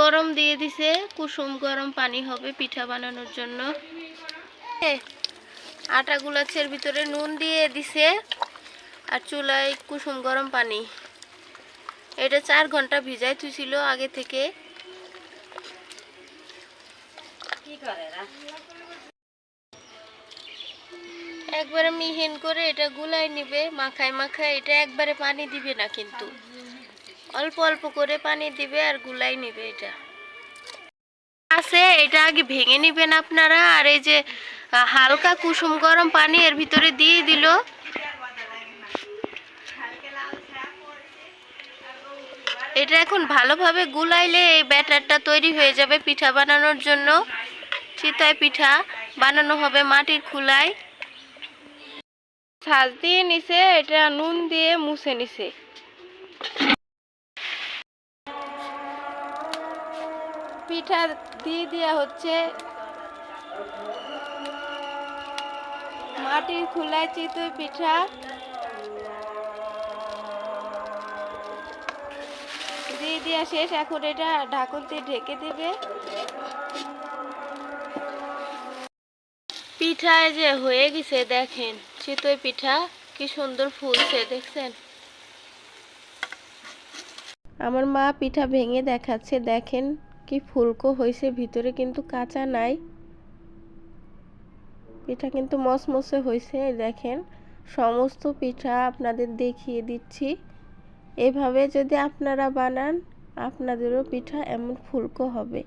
গরম দিয়ে দিছে, কুসুম গরম পানি হবে পিঠা বানানোর জন্য। আটা গুলাচ্ছের ভিতরে নুন দিয়ে দিছে আর চুলায় কুসুম গরম পানি। এটা 4 ঘন্টা ভিজাই থুইছিল আগে থেকে। একবারে মিহিন করে এটা গুলাই নিবে, মাখায় মাখায়। এটা একবারে পানি দিবে না, কিন্তু অল্প অল্প করে পানি দিবে আর গুলাই নিবে। এটা আছে, এটা আগে ভেঙে নিবেন আপনারা। আর এই যে হালকা কুসুম গরম পানি এর ভিতরে দিয়ে দিল। এটা এখন ভালোভাবে গুলাইলে এই ব্যাটারটা তৈরি হয়ে যাবে পিঠা বানানোর জন্য। চিতই পিঠা বানানো হবে মাটির খোলায়। ছাঁচ দিয়ে নিছে, এটা নুন দিয়ে মুছে নিছে। পিঠা দিয়ে দেওয়া হচ্ছে মাটির খোলায় চিতই পিঠা। দিয়ে দেওয়া শেষ, এখন এটা ঢাকন দিয়ে ঢেকে দেবে। পিঠা যে হয়ে গেছে, দেখেন চিতই পিঠা কি সুন্দর ফুলছে, দেখছেন? আমার মা পিঠা ভেঙে দেখাচ্ছে, দেখেন কি ফুলকো হয়েছে, ভিতরে কিন্তু কাঁচা নাই। পিঠা কিন্তু মসমসে হয়েছে। দেখেন সমস্ত পিঠা আপনাদের দেখিয়ে দিচ্ছি। এভাবে যদি আপনারা বানান, আপনাদেরও পিঠা এমন ফুলকো হবে।